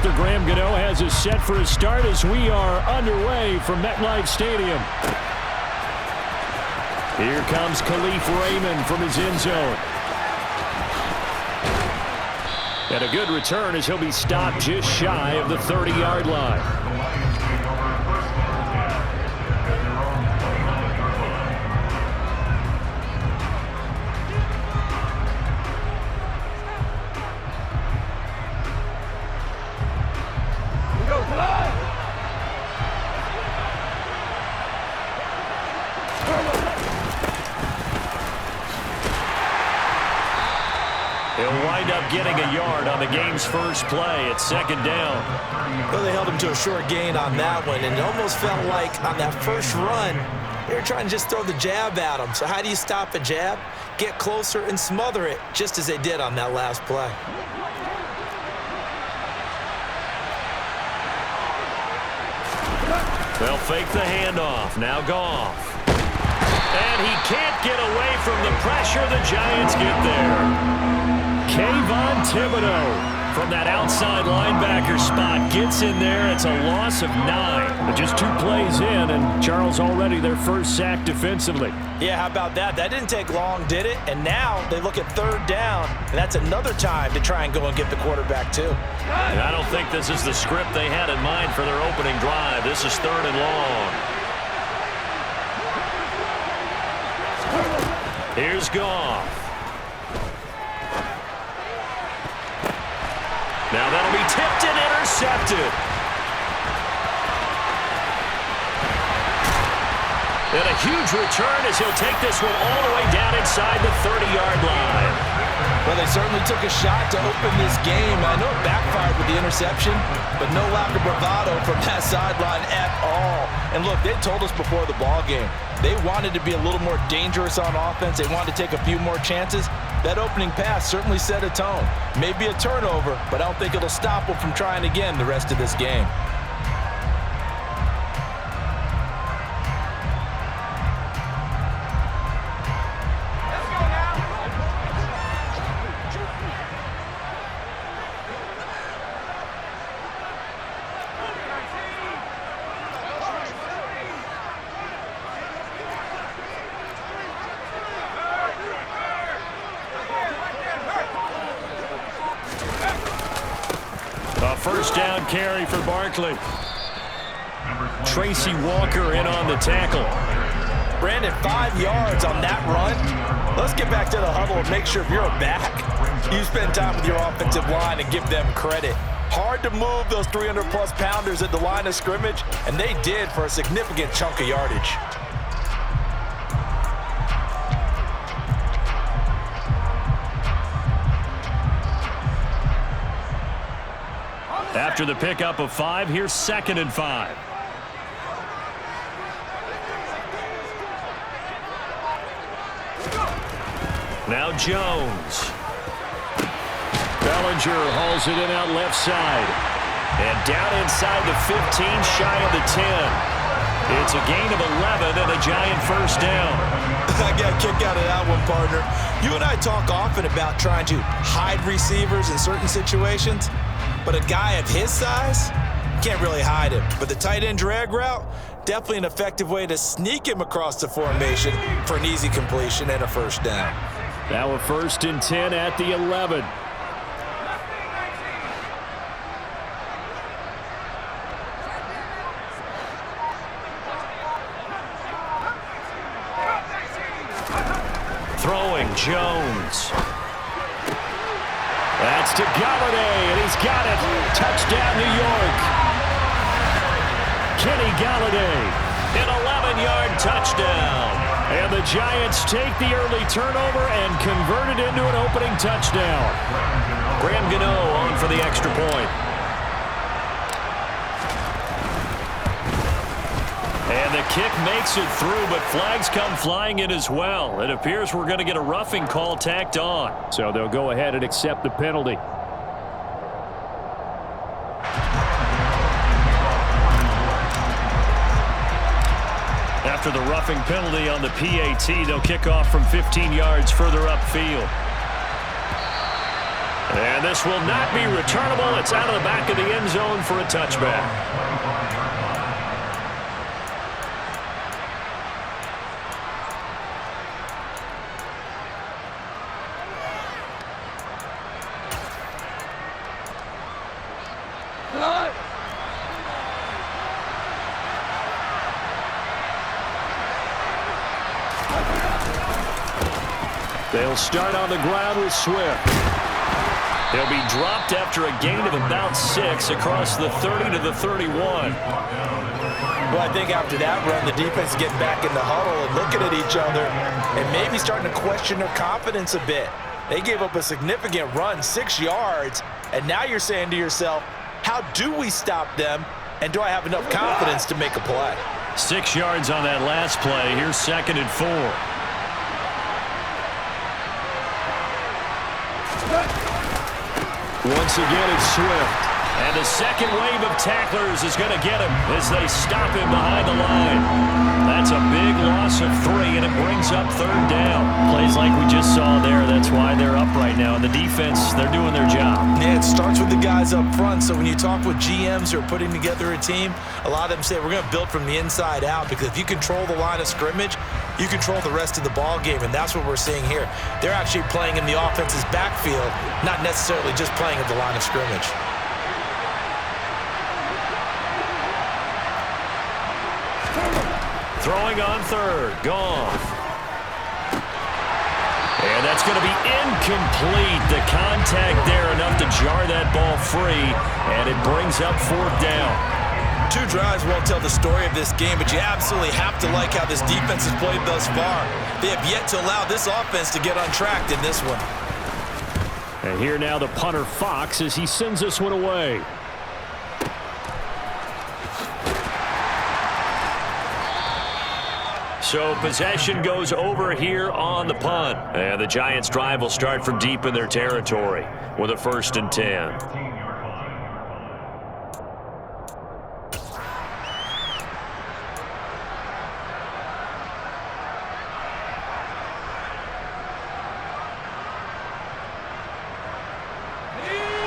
Dr. Graham Gano has us set for a start as we are underway from MetLife Stadium. Here comes Khalif Raymond from his end zone. And a good return as he'll be stopped just shy of the 30-yard line. He'll wind up getting a yard on the game's first play at second down. Well, they held him to a short gain on that one, and it almost felt like on that first run, they were trying to just throw the jab at him. So how do you stop a jab? Get closer and smother it, just as they did on that last play. They'll fake the handoff. Now Goff. And he can't get away from the pressure. The Giants get there. Kayvon Thibodeau from that outside linebacker spot gets in there. It's a loss of 9. But just 2 plays in, and Charles already their first sack defensively. Yeah, how about that? That didn't take long, did it? And now they look at third down, and that's another time to try and go and get the quarterback too. And I don't think this is the script they had in mind for their opening drive. This is third and long. Here's Goff. Now that'll be tipped and intercepted. And a huge return as he'll take this one all the way down inside the 30-yard line. Well, they certainly took a shot to open this game. I know it backfired with the interception, but no lack of bravado from that sideline at all. And look, they told us before the ball game, they wanted to be a little more dangerous on offense. They wanted to take a few more chances. That opening pass certainly set a tone. Maybe a turnover, but I don't think it'll stop them from trying again the rest of this game. First down carry for Barkley. Tracy Walker in on the tackle. Brandon, 5 yards on that run. Let's get back to the huddle and make sure if you're a back, you spend time with your offensive line and give them credit. Hard to move those 300-plus pounders at the line of scrimmage, and they did for a significant chunk of yardage. After the pickup of 5, here's 2nd and 5. Now Jones. Bellinger hauls it in out left side. And down inside the 15, shy of the 10. It's a gain of 11 and a Giant first down. I got a kick out of that one, partner. You and I talk often about trying to hide receivers in certain situations. But a guy of his size, can't really hide him. But the tight end drag route, definitely an effective way to sneak him across the formation for an easy completion and a first down. Now a 1st and 10 at the 11. Throwing Jones. That's to Galladay, and he's got it. Touchdown, New York. Kenny Galladay, an 11-yard touchdown. And the Giants take the early turnover and convert it into an opening touchdown. Graham Gano on for the extra point. And the kick makes it through, but flags come flying in as well. It appears we're going to get a roughing call tacked on. So they'll go ahead and accept the penalty. After the roughing penalty on the PAT, they'll kick off from 15 yards further upfield. And And this will not be returnable. It's out of the back of the end zone for a touchback. They'll start on the ground with Swift. He'll be dropped after a gain of about 6 across the 30 to the 31. Well, I think after that run, the defense is getting back in the huddle and looking at each other and maybe starting to question their confidence a bit. They gave up a significant run, 6 yards, and now you're saying to yourself, how do we stop them, and do I have enough confidence to make a play? 6 yards on that last play. Here's 2nd and 4. Once again, it's Swift. And the second wave of tacklers is going to get him as they stop him behind the line. That's a big loss of 3, and it brings up 3rd down. Plays like we just saw there. That's why they're up right now. And the defense, they're doing their job. Yeah, it starts with the guys up front. So when you talk with GMs who are putting together a team, a lot of them say we're going to build from the inside out, because if you control the line of scrimmage, you control the rest of the ball game, and that's what we're seeing here. They're actually playing in the offense's backfield, not necessarily just playing at the line of scrimmage. Throwing on 3rd, Goff. And that's going to be incomplete. The contact there enough to jar that ball free, and it brings up 4th down. 2 drives won't tell the story of this game, but you absolutely have to like how this defense has played thus far. They have yet to allow this offense to get untracked in this one. And here now the punter Fox as he sends this one away. So possession goes over here on the punt. And the Giants' drive will start from deep in their territory with a 1st and 10.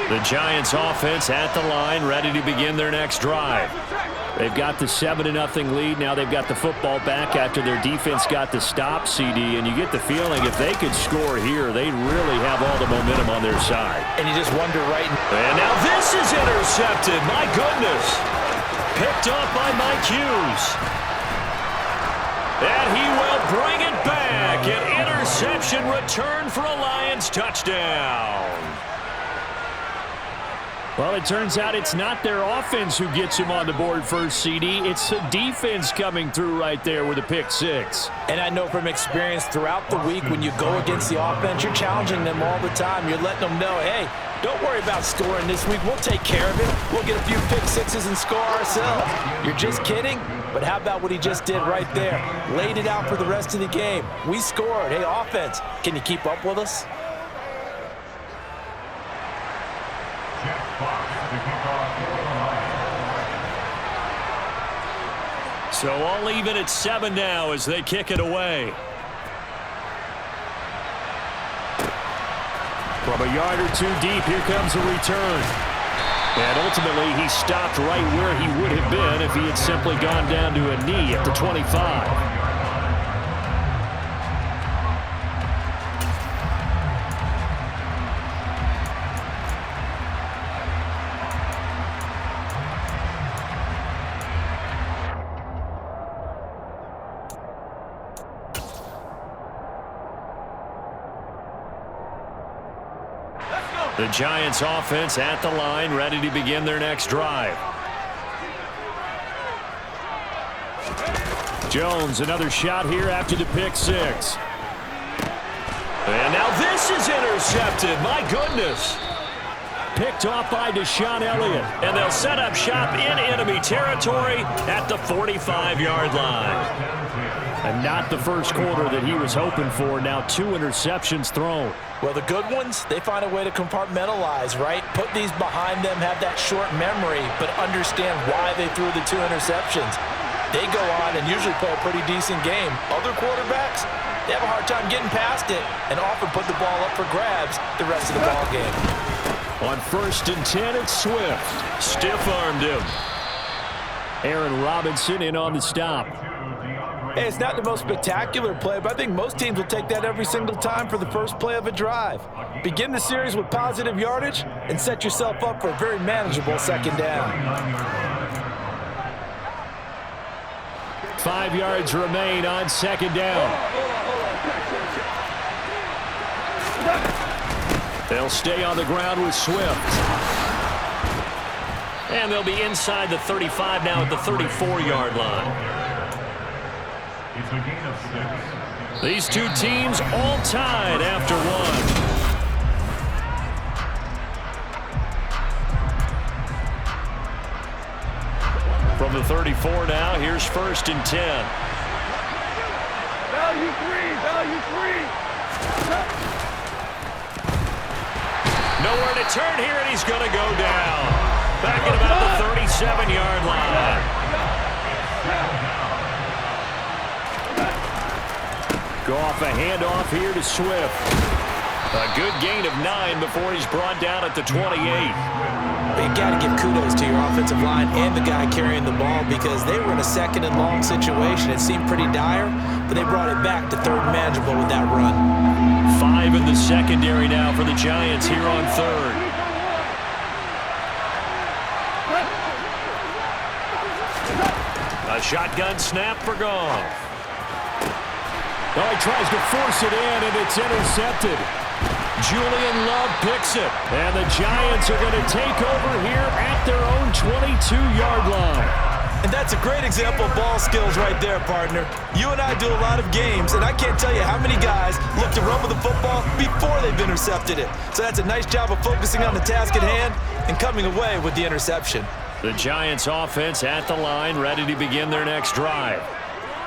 The Giants offense at the line, ready to begin their next drive. They've got the 7-0 lead. Now they've got the football back after their defense got the stop, CD. And you get the feeling if they could score here, they'd really have all the momentum on their side. And you just wonder, right? And now this is intercepted. My goodness. Picked up by Mike Hughes. And he will bring it back. An interception return for a Lions touchdown. Well, it turns out it's not their offense who gets him on the board first, CD. It's the defense coming through right there with a pick 6. And I know from experience throughout the week, when you go against the offense, you're challenging them all the time. You're letting them know, hey, don't worry about scoring this week. We'll take care of it. We'll get a few pick 6s and score ourselves. You're just kidding? But how about what he just did right there? Laid it out for the rest of the game. We scored. Hey, offense, can you keep up with us? So all even at 7 now as they kick it away. From a yard or 2 deep, here comes a return. And ultimately, he stopped right where he would have been if he had simply gone down to a knee at the 25. The Giants offense at the line, ready to begin their next drive. Jones, another shot here after the pick 6. And now this is intercepted. My goodness. Picked off by Deshaun Elliott. And they'll set up shop in enemy territory at the 45-yard line. And not the first quarter that he was hoping for. Now 2 interceptions thrown. Well, the good ones, they find a way to compartmentalize, right? Put these behind them, have that short memory, but understand why they threw the 2 interceptions. They go on and usually play a pretty decent game. Other quarterbacks, they have a hard time getting past it and often put the ball up for grabs the rest of the ball game. On 1st and 10, it's Swift. Stiff-armed him. Aaron Robinson in on the stop. Hey, it's not the most spectacular play, but I think most teams will take that every single time for the first play of a drive. Begin the series with positive yardage and set yourself up for a very manageable second down. 5 yards remain on 2nd down. They'll stay on the ground with Swift. And they'll be inside the 35 now at the 34-yard line. It's a gain of 6. These two teams all tied after one. From the 34 now, here's 1st and 10. Value 3. Nowhere to turn here, and he's going to go down. Back at about the 37-yard line. Go off a handoff here to Swift. A good gain of 9 before he's brought down at the 28. You got to give kudos to your offensive line and the guy carrying the ball because they were in a 2nd and long situation. It seemed pretty dire, but they brought it back to 3rd and manageable with that run. 5 in the secondary now for the Giants here on 3rd. A shotgun snap for Goff. Oh, he tries to force it in, and it's intercepted. Julian Love picks it, and the Giants are going to take over here at their own 22-yard line. And that's a great example of ball skills right there, partner. You and I do a lot of games, and I can't tell you how many guys look to run with the football before they've intercepted it. So that's a nice job of focusing on the task at hand and coming away with the interception. The Giants offense at the line, ready to begin their next drive.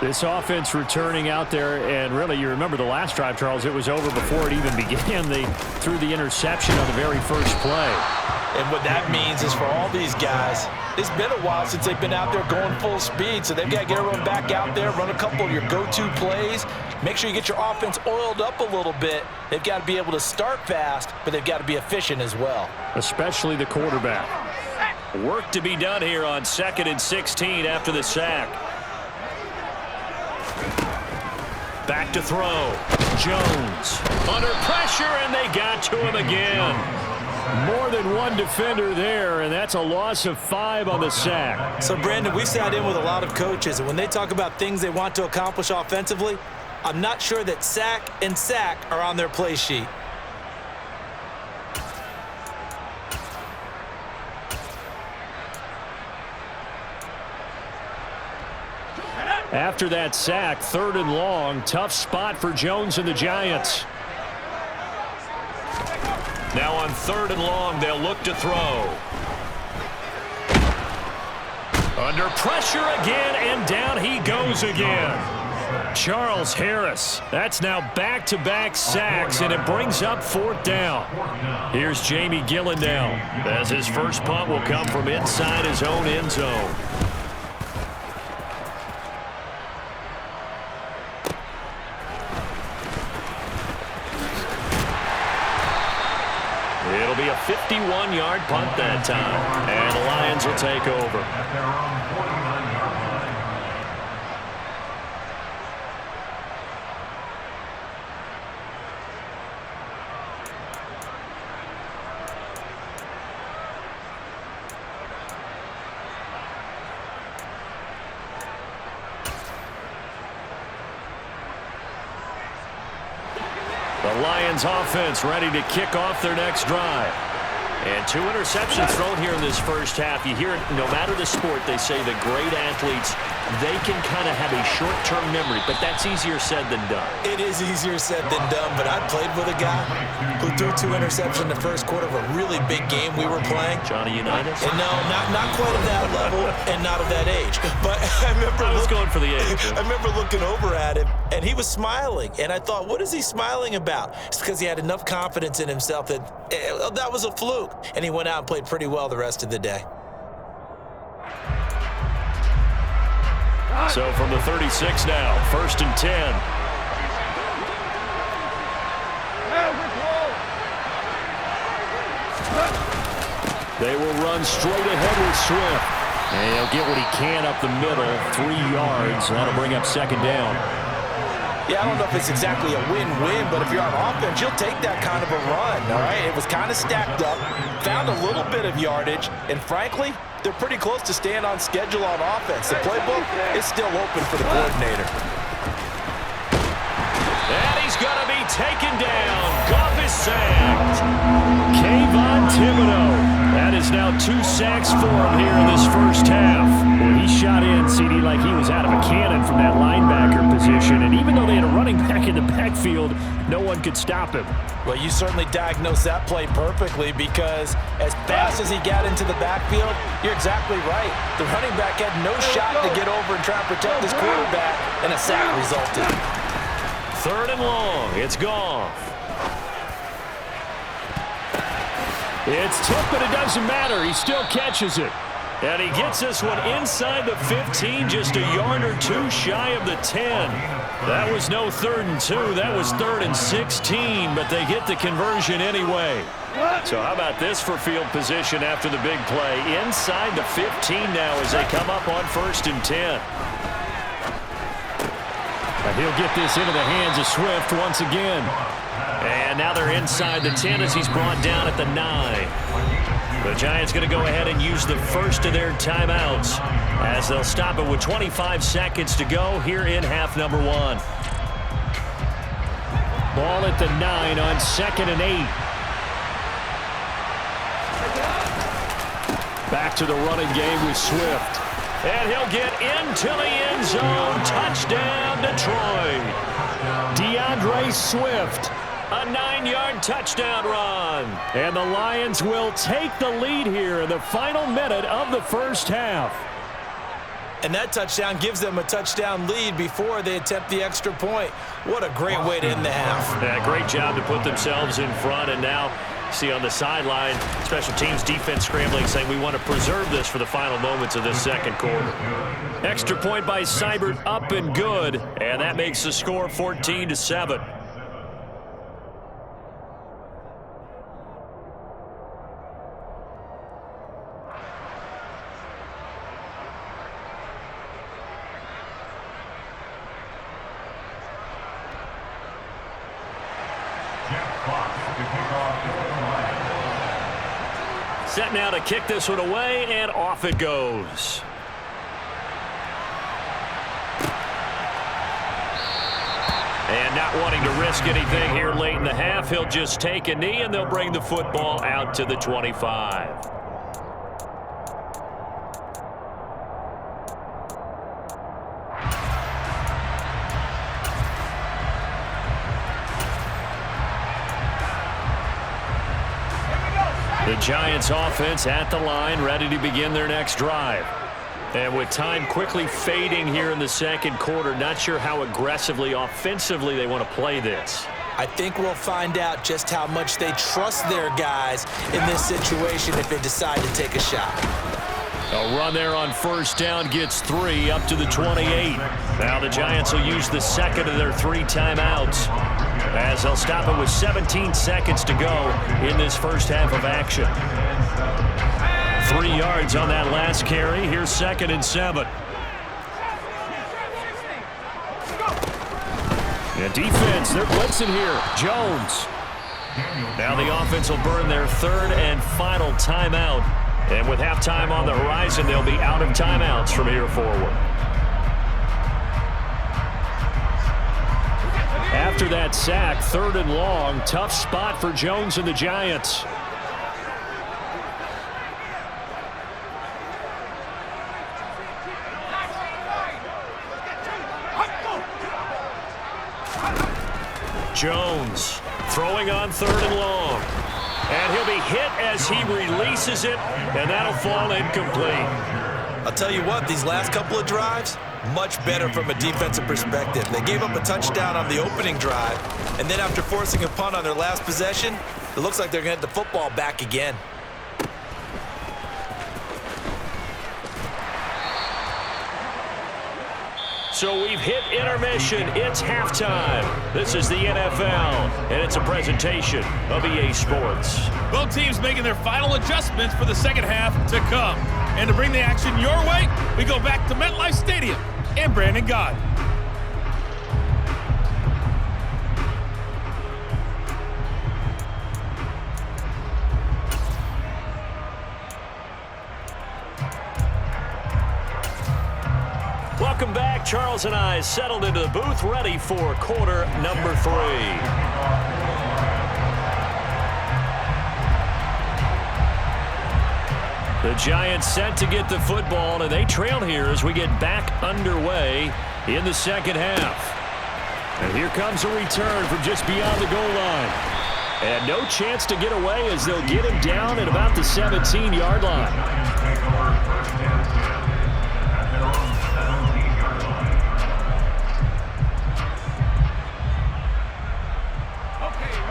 This offense returning out there, and really, you remember the last drive, Charles, it was over before it even began. They threw the interception on the very first play. And what that means is for all these guys, it's been a while since they've been out there going full speed, so they've got to get everyone back out there, run a couple of your go-to plays, make sure you get your offense oiled up a little bit. They've got to be able to start fast, but they've got to be efficient as well. Especially the quarterback. Work to be done here on 2nd and 16 after the sack. Back to throw. Jones under pressure, and they got to him again. More than one defender there, and that's a loss of 5 on the sack. So, Brandon, we sat in with a lot of coaches, and when they talk about things they want to accomplish offensively, I'm not sure that sack and sack are on their play sheet. After that sack, 3rd and long, tough spot for Jones and the Giants. Now on 3rd and long, they'll look to throw. Under pressure again, and down he goes again. Charles Harris. That's now back-to-back sacks, and it brings up 4th down. Here's Jamie Gillendown, as his first punt will come from inside his own end zone. It'll be a 51-yard punt that time, and the Lions will take over. The Lions offense ready to kick off their next drive. And 2 interceptions thrown here in this first half. You hear it, no matter the sport, they say the great athletes, they can kind of have a short-term memory, but that's easier said than done. It is easier said than done, but I played with a guy who threw 2 interceptions in the first quarter of a really big game we were playing. Johnny Unitas? And no, not quite at that level and not of that age. But I remember I was going for the age. I remember looking over at him, and he was smiling. And I thought, what is he smiling about? It's because he had enough confidence in himself that that was a fluke. And he went out and played pretty well the rest of the day. So from the 36 now, 1st and 10. They will run straight ahead with Swift. And he'll get what he can up the middle, 3 yards. That'll bring up second down. Yeah, I don't know if it's exactly a win-win, but if you're on offense, you'll take that kind of a run, all right? It was kind of stacked up, found a little bit of yardage, and frankly, they're pretty close to staying on schedule on offense. The playbook is still open for the coordinator. And he's going to be taken down. Goff is sacked. Kayvon Thibodeau. That is now 2 sacks for him here in this first half. Well, he shot in, CD, like he was out of a cannon from that linebacker position. And even though they had a running back in the backfield, no one could stop him. Well, you certainly diagnosed that play perfectly because as fast as he got into the backfield, you're exactly right. The running back had no shot to get over and try and protect his quarterback, and a sack resulted. 3rd and long. It's Goff. It's tipped, but it doesn't matter. He still catches it. And he gets this one inside the 15, just a yard or 2 shy of the 10. That was no 3rd and 2. That was 3rd and 16, but they get the conversion anyway. So how about this for field position after the big play? Inside the 15 now as they come up on 1st and 10. And he'll get this into the hands of Swift once again. And now they're inside the 10 as he's brought down at the 9. The Giants going to go ahead and use the first of their timeouts as they'll stop it with 25 seconds to go here in half number 1. Ball at the 9 on 2nd and 8. Back to the running game with Swift. And he'll get into the end zone. Touchdown, Detroit. DeAndre Swift. A 9-yard touchdown run. And the Lions will take the lead here in the final minute of the first half. And that touchdown gives them a touchdown lead before they attempt the extra point. What a great way to end the half. Yeah, great job to put themselves in front. And now, see on the sideline, special teams defense scrambling, saying we want to preserve this for the final moments of this second quarter. Extra point by Seibert, up and good. And that makes the score 14-7. Set now to kick this one away, and off it goes. And not wanting to risk anything here late in the half, he'll just take a knee, and they'll bring the football out to the 25. The Giants offense at the line, ready to begin their next drive. And with time quickly fading here in the second quarter, not sure how aggressively, offensively they want to play this. I think we'll find out just how much they trust their guys in this situation if they decide to take a shot. A run there on 1st down gets 3 up to the 28. Now the Giants will use the second of their 3 timeouts as they'll stop it with 17 seconds to go in this first half of action. 3 yards on that last carry. Here's 2nd and 7. And defense, they're blitzing here. Jones. Now the offense will burn their 3rd and final timeout. And with halftime on the horizon, they'll be out of timeouts from here forward. After that sack, 3rd and long, tough spot for Jones and the Giants. Jones throwing on 3rd and long. And he'll be hit as he releases it, and that'll fall incomplete. I'll tell you what, these last couple of drives, much better from a defensive perspective. They gave up a touchdown on the opening drive, and then after forcing a punt on their last possession, it looks like they're going to get the football back again. So we've hit intermission. It's halftime. This is the NFL, and it's a presentation of EA Sports. Both teams making their final adjustments for the second half to come. And to bring the action your way, we go back to MetLife Stadium and Brandon Gott. Welcome back. Charles and I settled into the booth, ready for quarter number 3. The Giants set to get the football, and they trail here as we get back underway in the second half. And here comes a return from just beyond the goal line. And no chance to get away as they'll get him down at about the 17-yard line.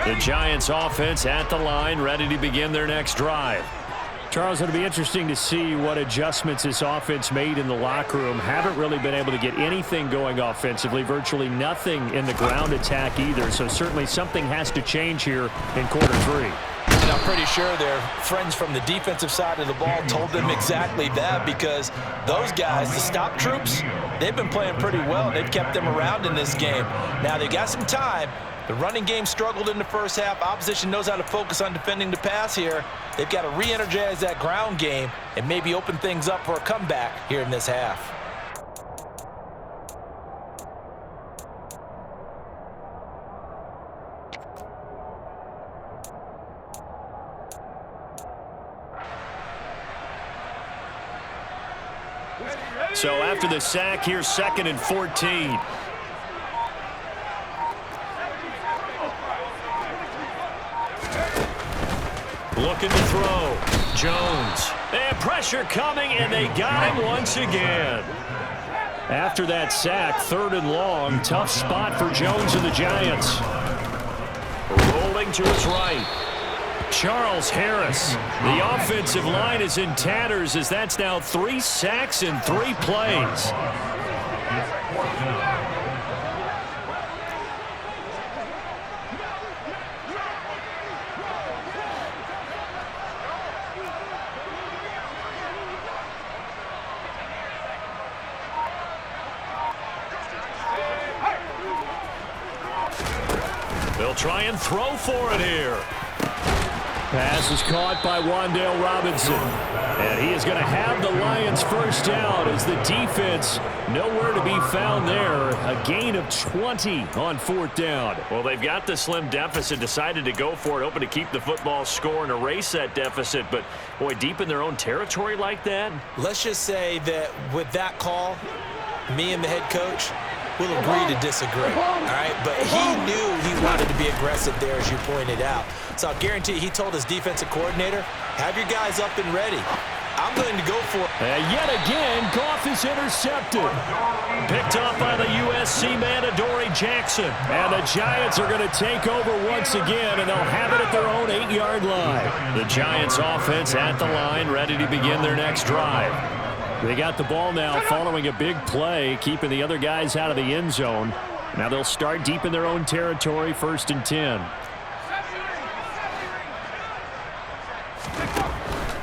The Giants offense at the line, ready to begin their next drive. Charles, it'll be interesting to see what adjustments this offense made in the locker room. Haven't really been able to get anything going offensively, virtually nothing in the ground attack either. So certainly something has to change here in quarter 3. And I'm pretty sure their friends from the defensive side of the ball told them exactly that, because those guys, the stop troops, they've been playing pretty well. They've kept them around in this game. Now they got some time. The running game struggled in the first half. Opposition knows how to focus on defending the pass here. They've got to re-energize that ground game and maybe open things up for a comeback here in this half. So after the sack, here's 2nd and 14. Looking to throw. Jones. And pressure coming, and they got him once again. After that sack, 3rd and long. Tough spot for Jones and the Giants. Rolling to his right. Charles Harris. The offensive line is in tatters as that's now 3 sacks in 3 plays. They'll try and throw for it here. Pass is caught by Wan'Dale Robinson. And he is going to have the Lions first down as the defense nowhere to be found there. A gain of 20 on 4th down. Well, they've got the slim deficit, decided to go for it, hoping to keep the football score and erase that deficit. But, boy, deep in their own territory like that. Let's just say that with that call, me and the head coach will agree to disagree, all right? But he knew he wanted to be aggressive there, as you pointed out. So I'll guarantee you, he told his defensive coordinator, have your guys up and ready. I'm going to go for it. And yet again, Goff is intercepted. Picked off by the USC man, Adoree Jackson. And the Giants are going to take over once again, and they'll have it at their own 8-yard line. The Giants offense at the line, ready to begin their next drive. They got the ball now following a big play, keeping the other guys out of the end zone. Now they'll start deep in their own territory, 1st and 10.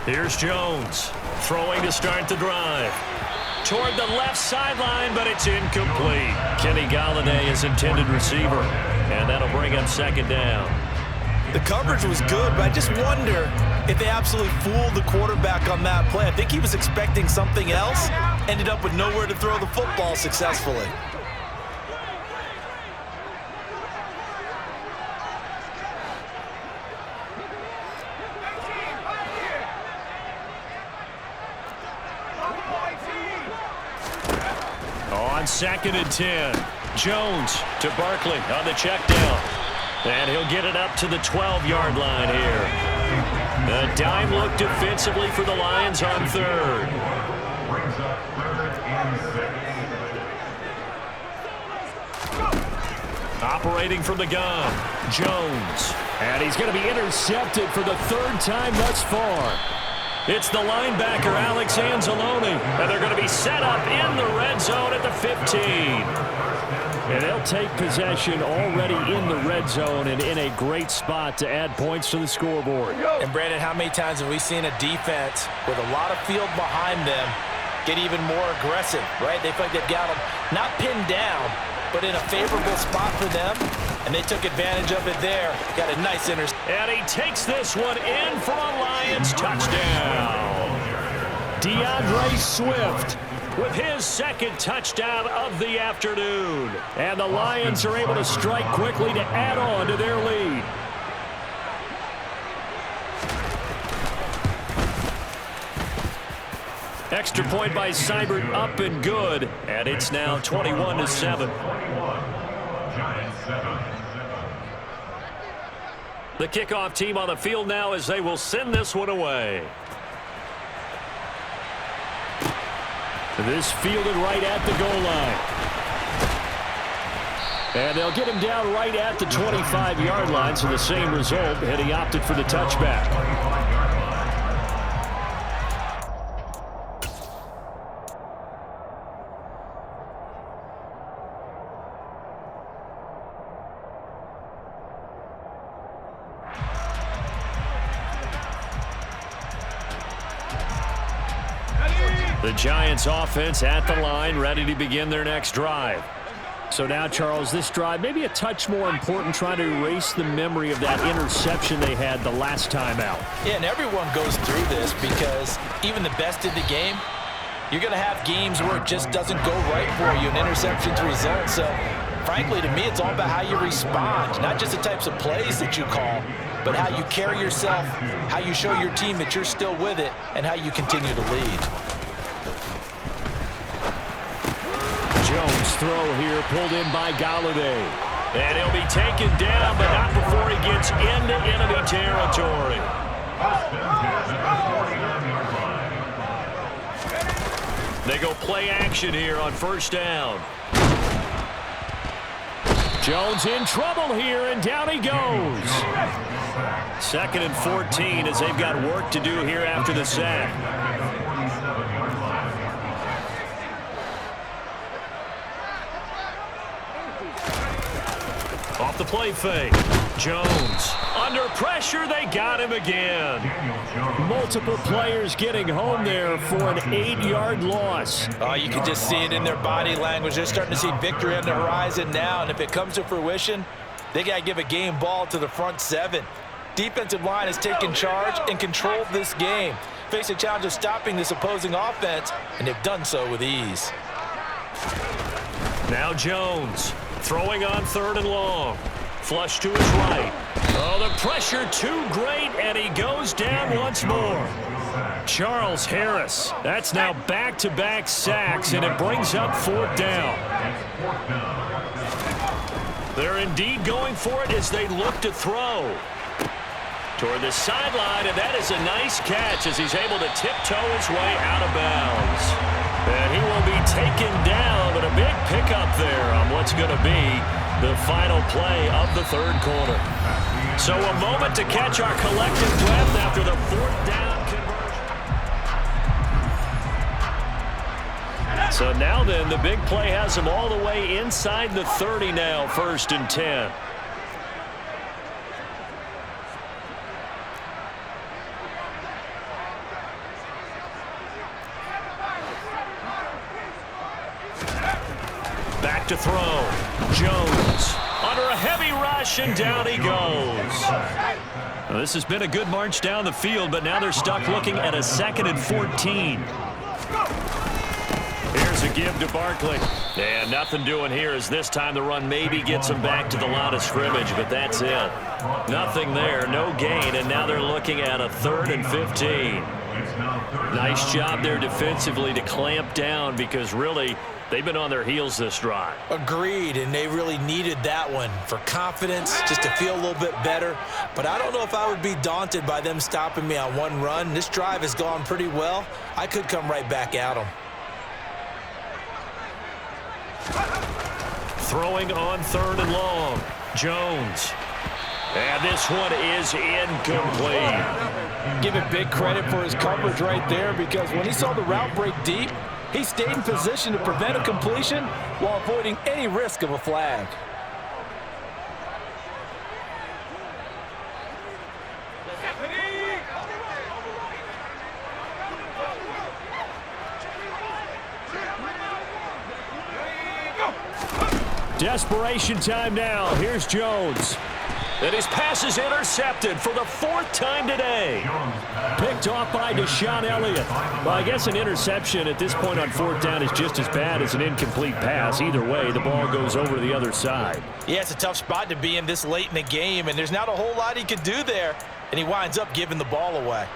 Here's Jones, throwing to start the drive. Toward the left sideline, but it's incomplete. Kenny Galladay is intended receiver, and that'll bring up 2nd down. The coverage was good, but I just wonder if they absolutely fooled the quarterback on that play. I think he was expecting something else, ended up with nowhere to throw the football successfully. On 2nd and 10, Jones to Barkley on the check down. And he'll get it up to the 12-yard line here. A dime look defensively for the Lions on 3rd. Brings up 3rd and 6. Operating from the gun, Jones. And he's going to be intercepted for the 3rd time thus far. It's the linebacker, Alex Anzalone, and they're going to be set up in the red zone at the 15. And they'll take possession already in the red zone and in a great spot to add points to the scoreboard. And, Brandon, how many times have we seen a defense with a lot of field behind them get even more aggressive, right? They feel like they've got them not pinned down, but in a favorable spot for them, and they took advantage of it there. Got a nice interception. And he takes this one in for a Lions touchdown. DeAndre Swift with his second touchdown of the afternoon. And the Lions are able to strike quickly to add on to their lead. Extra point by Seibert, up and good. And it's now 21-7. The kickoff team on the field now as they will send this one away. This fielded right at the goal line. And they'll get him down right at the 25-yard line, so the same result, and he opted for the touchback. The Giants offense at the line, ready to begin their next drive. So now, Charles, this drive maybe a touch more important, trying to erase the memory of that interception they had the last time out. Yeah, and everyone goes through this because even the best in the game, you're going to have games where it just doesn't go right for you, and interceptions result. So, frankly, to me, it's all about how you respond, not just the types of plays that you call, but how you carry yourself, how you show your team that you're still with it, and how you continue to lead. Jones throw here pulled in by Galladay. And he'll be taken down, but not before he gets into enemy territory. They go play action here on first down. Jones in trouble here, and down he goes. 2nd and 14 as they've got work to do here after the sack. Off the play fake. Jones. Under pressure, they got him again. Multiple players getting home there for an 8-yard loss. Oh, you can just see it in their body language. They're starting to see victory on the horizon now, and if it comes to fruition, they got to give a game ball to the front 7. Defensive line has taken charge and controlled this game. Face a challenge of stopping this opposing offense, and they've done so with ease. Now Jones. Throwing on 3rd and long. Flush to his right. Oh, the pressure too great, and he goes down once more. Charles Harris. That's now back-to-back sacks, and it brings up 4th down. They're indeed going for it as they look to throw. Toward the sideline, and that is a nice catch as he's able to tiptoe his way out of bounds. And he will be taken down, but a big pickup there on what's going to be the final play of the 3rd quarter. So a moment to catch our collective breath after the 4th down conversion. So now then, the big play has them all the way inside the 30 now, 1st and 10. Back to throw. Jones under a heavy rush, and down he goes. Well, this has been a good march down the field, but now they're stuck looking at a 2nd and 14. Here's a give to Barkley. And nothing doing here as this time the run maybe gets them back to the line of scrimmage, but that's it. Nothing there, no gain, and now they're looking at a 3rd and 15. Nice job there defensively to clamp down because really they've been on their heels this drive. Agreed, and they really needed that one for confidence, just to feel a little bit better. But I don't know if I would be daunted by them stopping me on one run. This drive has gone pretty well. I could come right back at them. Throwing on 3rd and long. Jones. And this one is incomplete. Give it big credit for his coverage right there, because when he saw the route break deep, he stayed in position to prevent a completion while avoiding any risk of a flag. Desperation time now. Here's Jones. And his pass is intercepted for the 4th time today. Picked off by Deshaun Elliott. Well, I guess an interception at this point on 4th down is just as bad as an incomplete pass. Either way, the ball goes over to the other side. Yeah, it's a tough spot to be in this late in the game, and there's not a whole lot he could do there, and he winds up giving the ball away.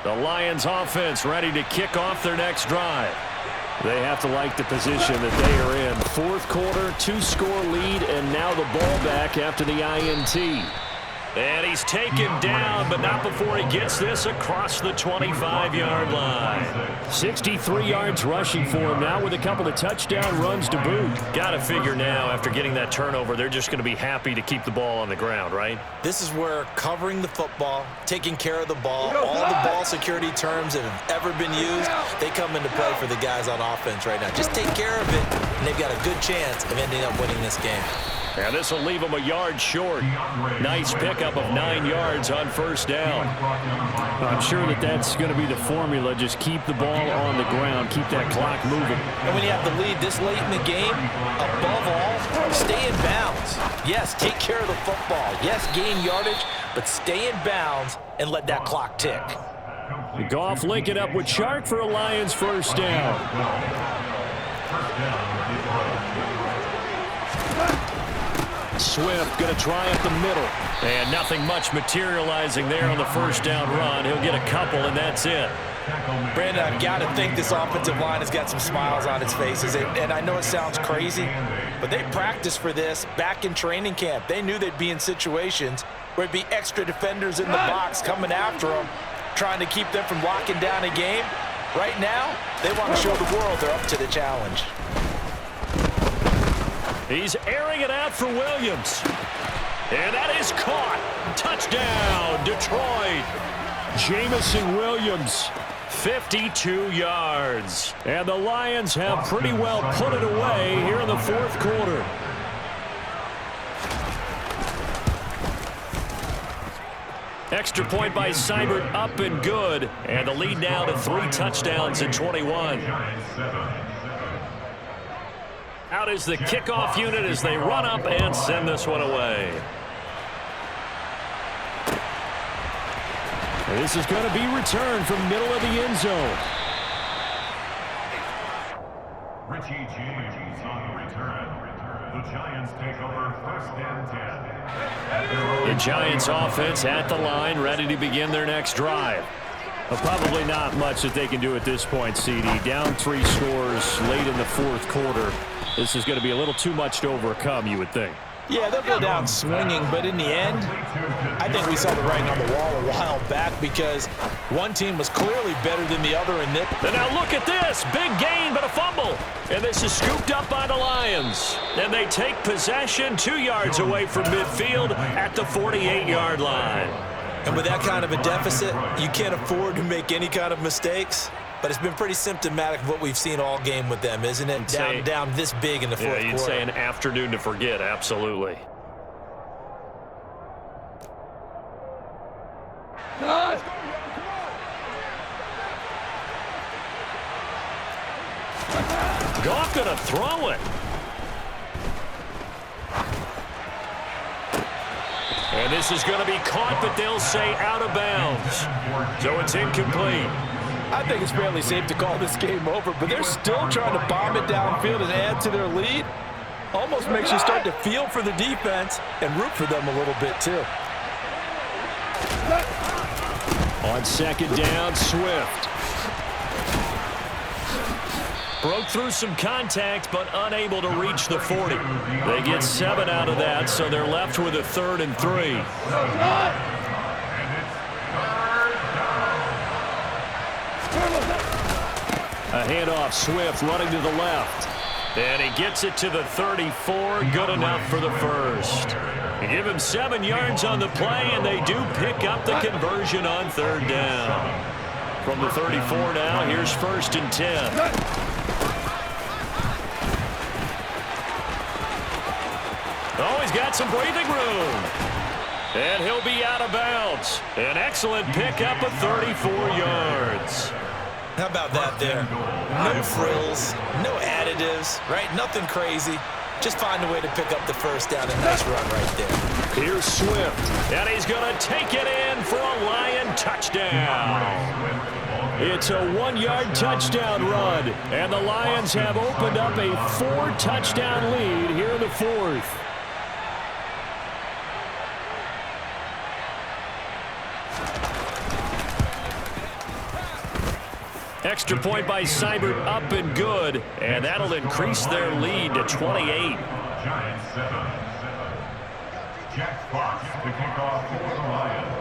The Lions offense ready to kick off their next drive. They have to like the position that they are in. 4th quarter, 2-score lead, and now the ball back after the INT. And he's taken down, but not before he gets this across the 25-yard line. 63 yards rushing for him now with a couple of touchdown runs to boot. Got to figure now, after getting that turnover, they're just going to be happy to keep the ball on the ground, right? This is where covering the football, taking care of the ball, all the ball security terms that have ever been used, they come into play for the guys on offense right now. Just take care of it, and they've got a good chance of ending up winning this game. And this will leave him a yard short. Nice pickup of 9 yards on 1st down. I'm sure that that's going to be the formula. Just keep the ball on the ground. Keep that clock moving. And when you have the lead this late in the game, above all, stay in bounds. Yes, take care of the football. Yes, gain yardage, but stay in bounds and let that clock tick. Goff linking up with Shark for a Lions 1st down. Swift going to try up the middle. And nothing much materializing there on the 1st down run. He'll get a couple, and that's it. Brandon, I've got to think this offensive line has got some smiles on its faces. And I know it sounds crazy, but they practiced for this back in training camp. They knew they'd be in situations where it'd be extra defenders in the box coming after them, trying to keep them from locking down a game. Right now, they want to show the world they're up to the challenge. He's airing it out for Williams. And that is caught. Touchdown, Detroit. Jamison Williams, 52 yards. And the Lions have pretty well put it away here in the 4th quarter. Extra point by Seibert, up and good. And the lead now to 3 touchdowns in 21. Out is the kickoff unit as they run up and send this one away. And this is going to be returned from middle of the end zone. Richie James on the return. The Giants take over 1st and 10. The Giants offense at the line, ready to begin their next drive. Probably not much that they can do at this point, CD. Down 3 scores late in the 4th quarter. This is going to be a little too much to overcome, you would think. Yeah, they'll go down swinging, but in the end, I think we saw the writing on the wall a while back, because one team was clearly better than the other in this. And now look at this. Big gain, but a fumble. And this is scooped up by the Lions. And they take possession 2 yards away from midfield at the 48-yard line. And with that kind of a deficit, you can't afford to make any kind of mistakes. But it's been pretty symptomatic of what we've seen all game with them, isn't it? Down this big in the 4th quarter. Yeah, you'd say an afternoon to forget, absolutely. Goff gonna throw it. And this is going to be caught, but they'll say out of bounds. So it's incomplete. I think it's fairly safe to call this game over, but they're still trying to bomb it downfield and add to their lead. Almost makes you start to feel for the defense and root for them a little bit, too. On 2nd down, Swift. Broke through some contact, but unable to reach the 40. They get 7 out of that, so they're left with a 3rd and 3. A handoff, Swift running to the left. And he gets it to the 34. Good enough for the first. You give him 7 yards on the play, and they do pick up the conversion on third down. From the 34 now, here's 1st and 10. Oh, he's got some breathing room. And he'll be out of bounds. An excellent pickup of 34 yards. How about that there? No frills, no additives, right? Nothing crazy. Just find a way to pick up the first down. A nice run right there. Here's Swift. And he's going to take it in for a Lion touchdown. It's a 1-yard touchdown run. And the Lions have opened up a 4-touchdown lead here in the 4th. Extra point by Seibert, up and good, and that'll increase their lead to 28. Giants 7. Jack Fox to kick off for the Lions.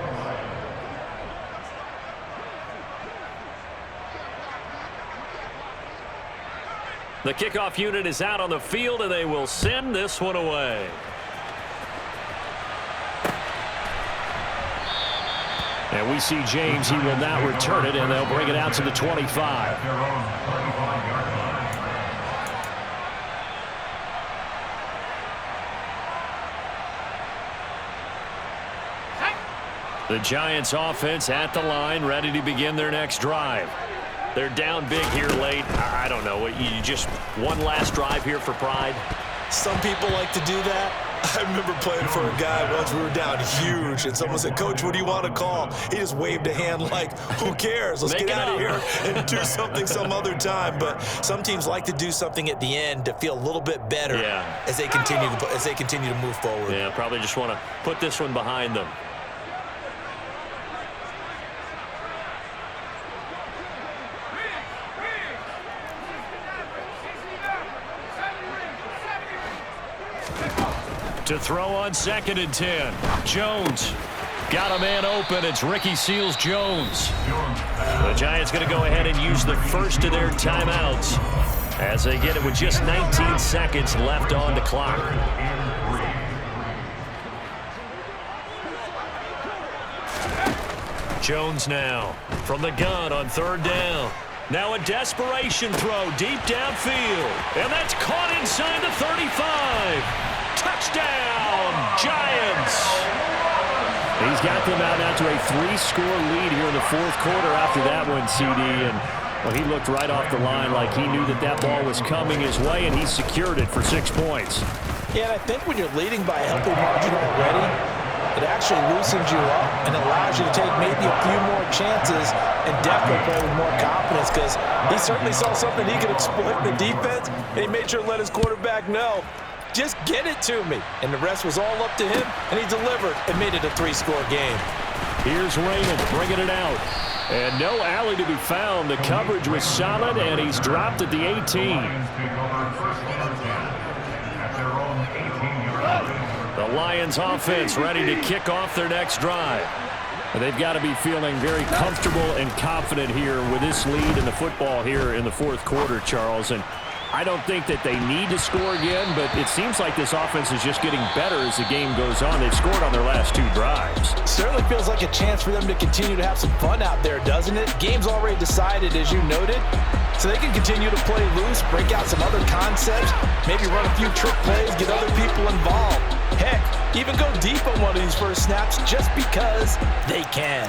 The kickoff unit is out on the field, and they will send this one away. And we see James. He will not return it, and they'll bring it out to the 25. The Giants offense at the line, ready to begin their next drive. They're down big here late. I don't know. You just one last drive here for pride? Some people like to do that. I remember playing for a guy once. We were down huge, and someone said, "Coach, what do you want to call?" He just waved a hand like, who cares? Let's get out of here and do something some other time. But some teams like to do something at the end to feel a little bit better as they continue to move forward. Yeah, probably just want to put this one behind them. To throw on 2nd and 10. Jones got a man open. It's Ricky Seals-Jones. The Giants going to go ahead and use the first of their timeouts as they get it with just 19 seconds left on the clock. Jones now from the gun on 3rd down. Now a desperation throw deep downfield. And that's caught inside the 35. Touchdown, Giants! He's got them out now to a 3-score lead here in the 4th quarter after that one, CD. And well, he looked right off the line like he knew that ball was coming his way, and he secured it for 6 points. Yeah, and I think when you're leading by a healthy margin already, it actually loosens you up and allows you to take maybe a few more chances and definitely play with more confidence, because he certainly saw something he could exploit in the defense, and he made sure to let his quarterback know, just get it to me. And the rest was all up to him, and he delivered and made it a 3-score game. Here's Raymond bringing it out. And no alley to be found. The coverage was solid, and he's dropped at the 18. The Lions offense ready to kick off their next drive. And they've got to be feeling very comfortable and confident here with this lead in the football here in the 4th quarter, Charles. And I don't think that they need to score again, but it seems like this offense is just getting better as the game goes on. They've scored on their last 2 drives. Certainly feels like a chance for them to continue to have some fun out there, doesn't it? Game's already decided, as you noted, so they can continue to play loose, break out some other concepts, maybe run a few trick plays, get other people involved. Heck, even go deep on one of these first snaps just because they can.